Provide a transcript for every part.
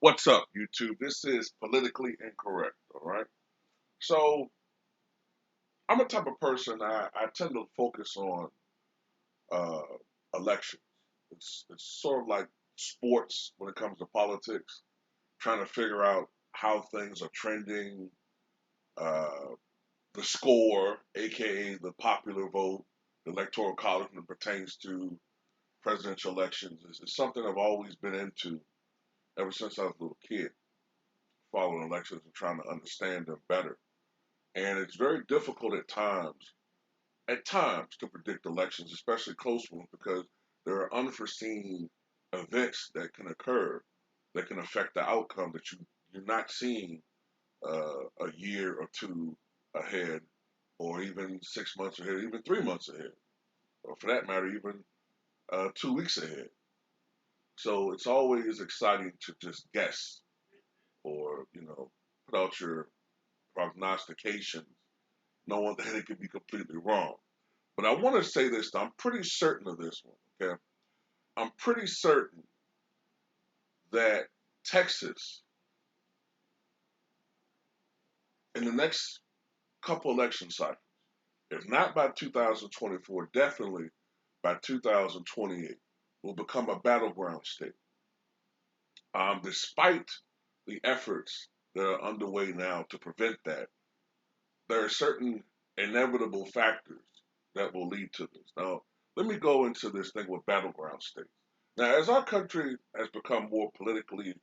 What's up, YouTube? This is Politically Incorrect, all right? So, I'm a type of person, I tend to focus on uh, elections. It's sort of like sports when it comes to politics, trying to figure out how things are trending, uh, the score, aka the popular vote, the electoral college when it pertains to presidential elections. Is something I've always been into ever since I was a little kid, following elections and trying to understand them better. And it's very difficult at times to predict elections, especially close ones, because there are unforeseen events that can occur that can affect the outcome that you're not seeing a year or two ahead, or even 6 months ahead, even 3 months ahead, or for that matter, even 2 weeks ahead. So it's always exciting to just guess or put out your prognostications, knowing that it could be completely wrong. But I want to say this, I'm pretty certain of this one, okay? I'm pretty certain that Texas, in the next couple election cycles, if not by 2024, definitely by 2028, will become a battleground state. Despite the efforts that are underway now to prevent that, there are certain inevitable factors that will lead to this. Now, let me go into this thing with battleground states. Now, as our country has become more politically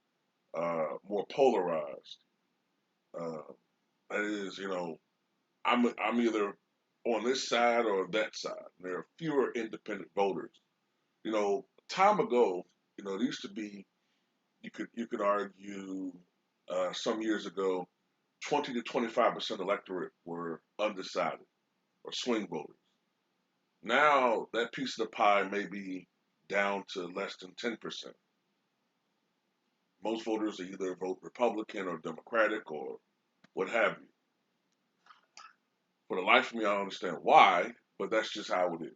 more polarized, uh, that is, I'm either on this side or that side. There are fewer independent voters. Time ago, it used to be you could argue some years ago, 20 to 25% electorate were undecided or swing voters. Now that piece of the pie may be down to less than 10%. Most voters either vote Republican or Democratic or what have you. For the life of me, I don't understand why, but that's just how it is.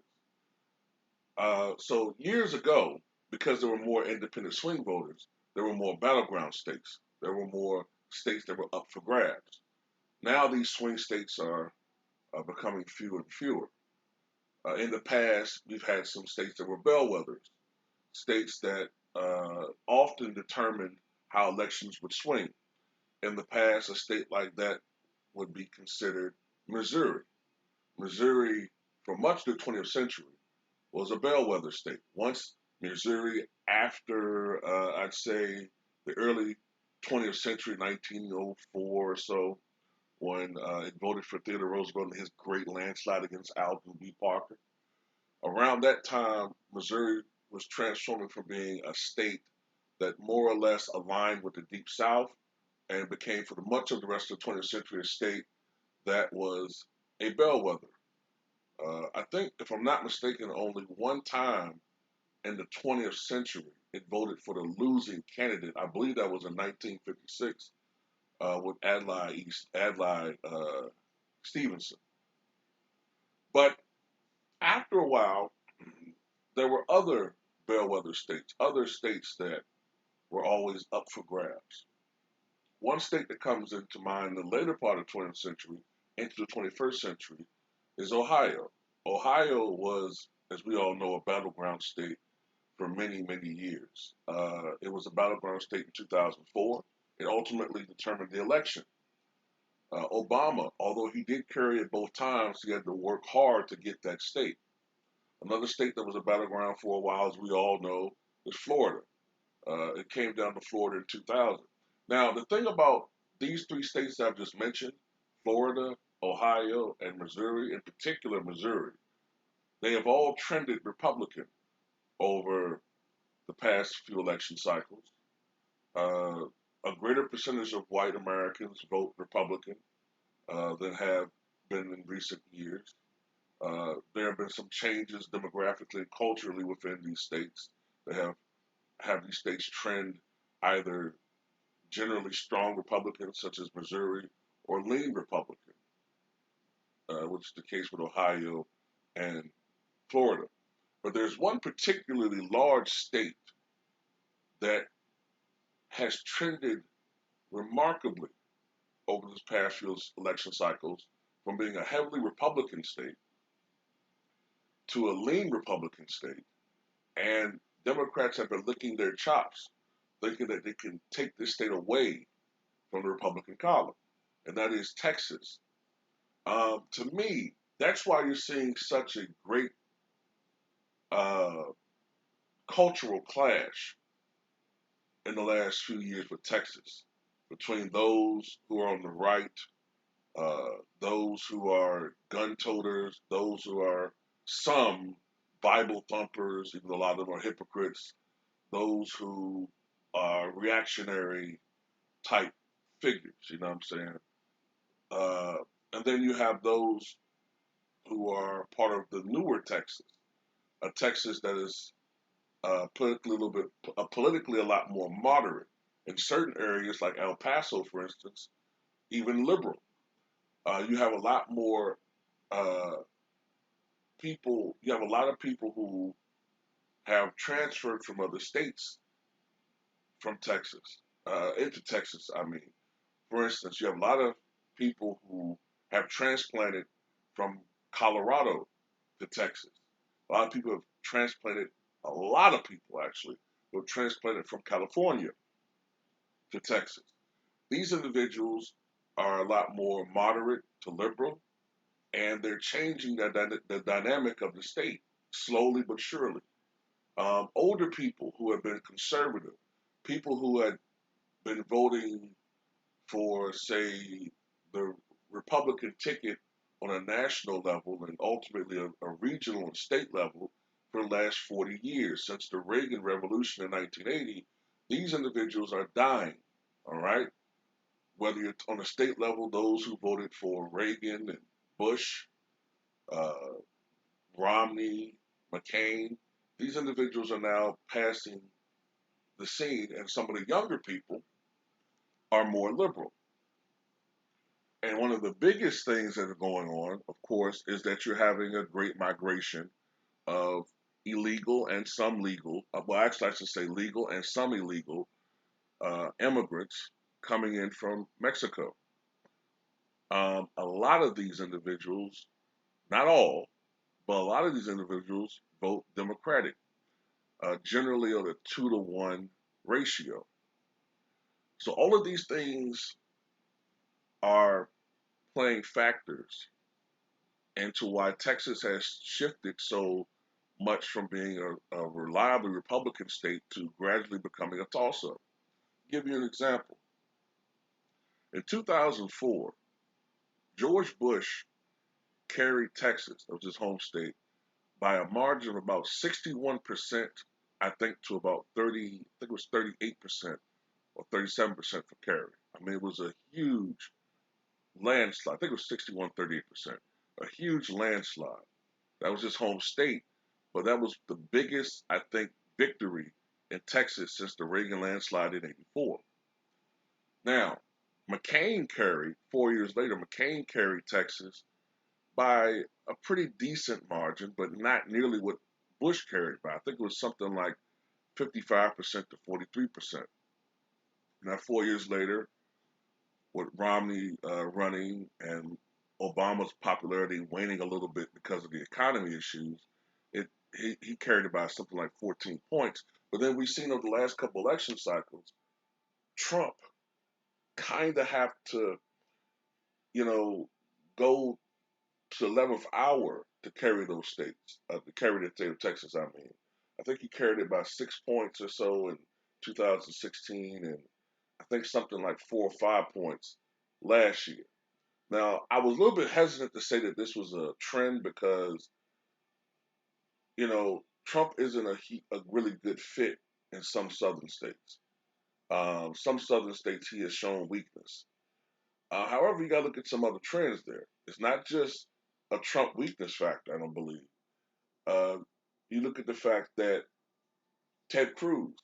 So years ago, because there were more independent swing voters, there were more battleground states. There were more states that were up for grabs. Now these swing states are becoming fewer and fewer. In the past, we've had some states that were bellwethers, states that often determined how elections would swing. In the past, a state like that would be considered Missouri. Missouri, for much of the 20th century, was a bellwether state. Once Missouri, after I'd say the early 20th century, 1904 or so, when it voted for Theodore Roosevelt in his great landslide against Alvin B. Parker. Around that time, Missouri was transforming from being a state that more or less aligned with the Deep South and became, for much of the rest of the 20th century, a state that was a bellwether. I think, if I'm not mistaken, only one time in the 20th century it voted for the losing candidate. I believe that was in 1956 with Adlai Stevenson. But after a while, there were other bellwether states, other states that were always up for grabs. One state that comes into mind in the later part of the 20th century into the 21st century is Ohio. Ohio was, as we all know, a battleground state for many, many years. It was a battleground state in 2004. It ultimately determined the election. Obama, although he did carry it both times, he had to work hard to get that state. Another state that was a battleground for a while, as we all know, is Florida. It came down to Florida in 2000. Now, the thing about these three states I've just mentioned, Florida, Ohio, and Missouri, in particular Missouri, they have all trended Republican over the past few election cycles. Uh, a greater percentage of white Americans vote Republican than have been in recent years. There have been some changes demographically and culturally within these states that have these states trend either generally strong Republicans, such as Missouri, or lean Republican, which is the case with Ohio and Florida. But there's one particularly large state that has trended remarkably over this past few election cycles from being a heavily Republican state to a lean Republican state. And Democrats have been licking their chops, thinking that they can take this state away from the Republican column, and that is Texas. To me, that's why you're seeing such a great uh, cultural clash in the last few years with Texas between those who are on the right, those who are gun toters, those who are some Bible thumpers, even though a lot of them are hypocrites, those who are reactionary type figures, you know what I'm saying? Uh, and then you have those who are part of the newer Texas, a Texas that is politically a little bit, politically a lot more moderate. In certain areas, like El Paso, for instance, even liberal. You have a lot more uh, people. You have a lot of people who have transferred from other states from Texas into Texas. I mean, for instance, you have a lot of people who have transplanted from Colorado to Texas. A lot of people have transplanted, a lot of people actually, who have transplanted from California to Texas. These individuals are a lot more moderate to liberal, and they're changing the dynamic of the state slowly but surely. Older people who have been conservative, people who had been voting for, say, the Republican ticket on a national level and ultimately a regional and state level for the last 40 years. Since the Reagan Revolution in 1980, these individuals are dying, all right? Whether you're on a state level, those who voted for Reagan and Bush, uh, Romney, McCain, these individuals are now passing the scene, and some of the younger people are more liberal. And one of the biggest things that are going on, of course, is that you're having a great migration of illegal and some legal, well, actually, I should say legal and some illegal immigrants coming in from Mexico. A lot of these individuals, not all, but a lot of these individuals vote Democratic, generally on a 2-to-1 ratio. So all of these things are playing factors into why Texas has shifted so much from being a reliably Republican state to gradually becoming a toss-up. Give you an example. In 2004, George Bush carried Texas, that was his home state, by a margin of about 61%, I think, to about 30, I think it was 38% or 37% for carry. I mean, it was a huge landslide. I think it was 61, 38%. A huge landslide. That was his home state, but that was the biggest, I think, victory in Texas since the Reagan landslide in '84. Now, McCain carried, 4 years later, McCain carried Texas by a pretty decent margin, but not nearly what Bush carried by. I think it was something like 55% to 43%. Now, 4 years later, with Romney running and Obama's popularity waning a little bit because of the economy issues, he carried about something like 14 points. But then we've seen over the last couple election cycles, Trump kind of have to, you know, go to the 11th hour to carry those states, to carry the state of Texas, I mean. I think he carried it by 6 points or so in 2016, and I think something like 4 or 5 points last year. Now, I was a little bit hesitant to say that this was a trend because, Trump isn't a really good fit in some southern states. Some southern states he has shown weakness. However, you got to look at some other trends there. It's not just a Trump weakness factor, I don't believe. Uh, you look at the fact that Ted Cruz,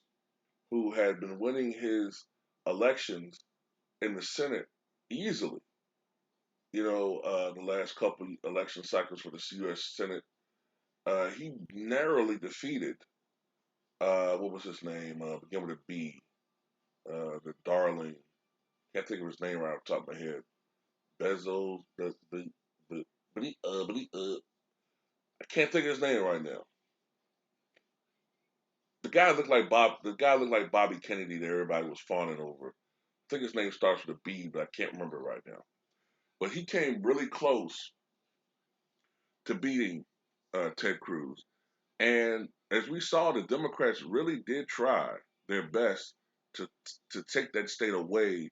who had been winning his elections in the Senate easily, the last couple election cycles for the U.S. Senate, he narrowly defeated, what was his name? Began with a B. the darling, can't think of his name right off the top of my head. Bezos, the, I can't think of his name right now. The guy looked like Bob. The guy looked like Bobby Kennedy that everybody was fawning over. I think his name starts with a B, but I can't remember it right now. But he came really close to beating Ted Cruz. And as we saw, the Democrats really did try their best to to take that state away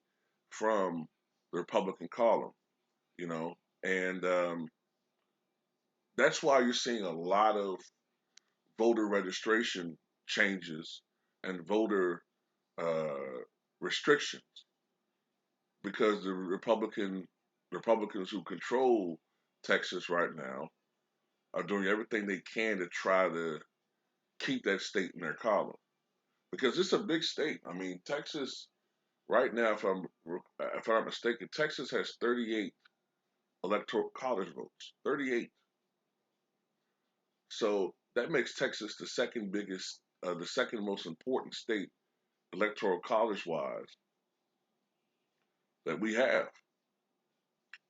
from the Republican column, you know, and that's why you're seeing a lot of voter registration changes and voter uh, restrictions because the Republicans who control Texas right now are doing everything they can to try to keep that state in their column because it's a big state. I mean, Texas right now, if I'm not mistaken, Texas has 38 electoral college votes. 38. So that makes Texas the second biggest, the second most important state electoral college wise that we have.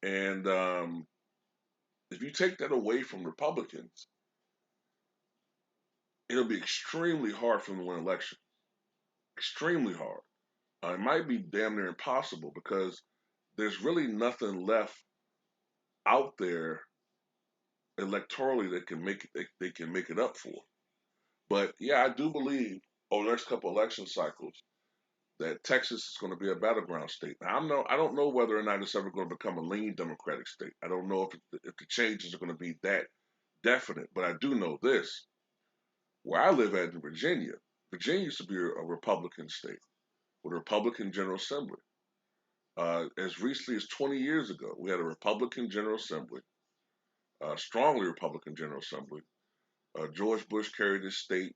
And if you take that away from Republicans, it'll be extremely hard for them to win election. Extremely hard. It might be damn near impossible because there's really nothing left out there electorally that can make it, they can make it up for. But yeah, I do believe over the next couple election cycles that Texas is going to be a battleground state. Now, I don't know whether or not it's ever going to become a lean Democratic state. I don't know if the changes are going to be that definite, but I do know this: where I live at in Virginia, Virginia used to be a Republican state with a Republican General Assembly. As recently as 20 years ago, we had a Republican General Assembly, strongly Republican General Assembly. George Bush carried his state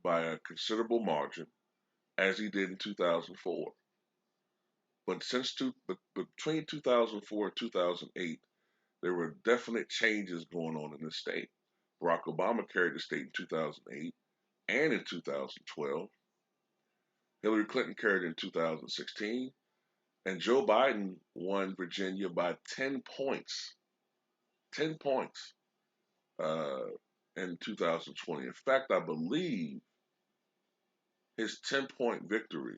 by a considerable margin, as he did in 2004. But between 2004 and 2008, there were definite changes going on in the state. Barack Obama carried the state in 2008 and in 2012. Hillary Clinton carried it in 2016, and Joe Biden won Virginia by 10 points. 10 points uh, in 2020. In fact, I believe his 10-point victory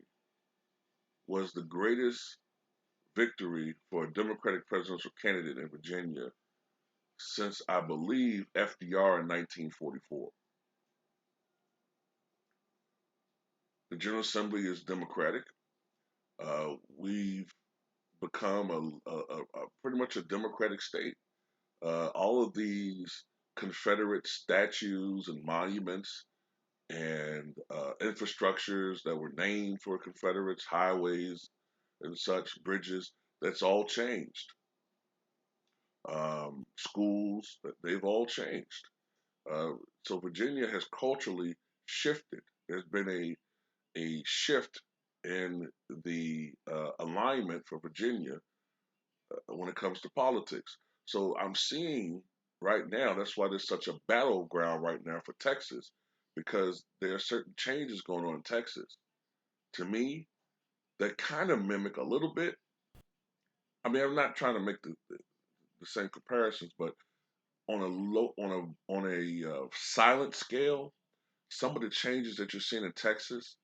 was the greatest victory for a Democratic presidential candidate in Virginia since I believe FDR in 1944. The General Assembly is Democratic. We've become a pretty much a Democratic state. All of these Confederate statues and monuments and infrastructures that were named for Confederates, highways and such, bridges, that's all changed. Schools, they've all changed. Uh, so Virginia has culturally shifted. There's been a shift in the alignment for Virginia when it comes to politics. So I'm seeing right now, that's why there's such a battleground right now for Texas, because there are certain changes going on in Texas. To me, that kind of mimic a little bit. I mean, I'm not trying to make the same comparisons, but on a low, on a silent scale, some of the changes that you're seeing in Texas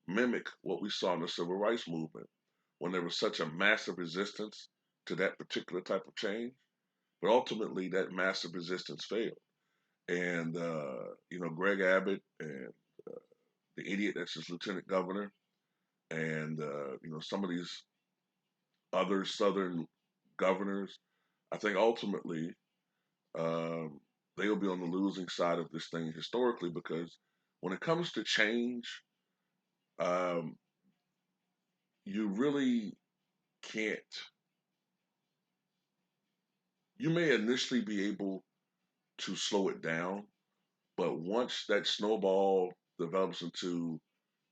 mimic what we saw in the civil rights movement when there was such a massive resistance to that particular type of change. But ultimately, that massive resistance failed. And, Greg Abbott and the idiot that's his lieutenant governor and, some of these other Southern governors, I think ultimately um, they'll be on the losing side of this thing historically because when it comes to change, um, you really can't. You may initially be able to slow it down, but once that snowball develops into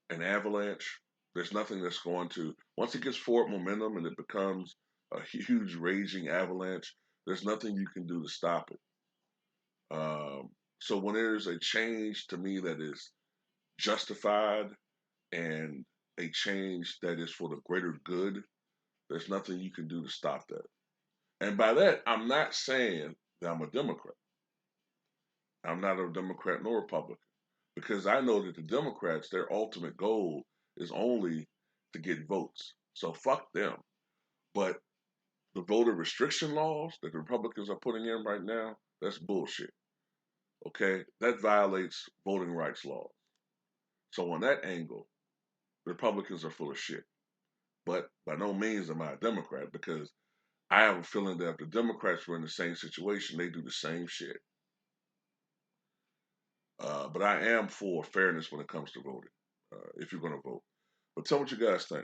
an avalanche, there's nothing that's going to, once it gets forward momentum and it becomes a huge raging avalanche, there's nothing you can do to stop it. So when there's a change to me that is justified and a change that is for the greater good, there's nothing you can do to stop that. And by that, I'm not saying that I'm a Democrat. I'm not a Democrat nor Republican because I know that the Democrats, their ultimate goal is only to get votes. So fuck them. But the voter restriction laws that the Republicans are putting in right now, that's bullshit. Okay? That violates voting rights laws. So on that angle, the Republicans are full of shit. But by no means am I a Democrat because I have a feeling that if the Democrats were in the same situation, they do the same shit. But I am for fairness when it comes to voting, if you're going to vote. But tell me what you guys think.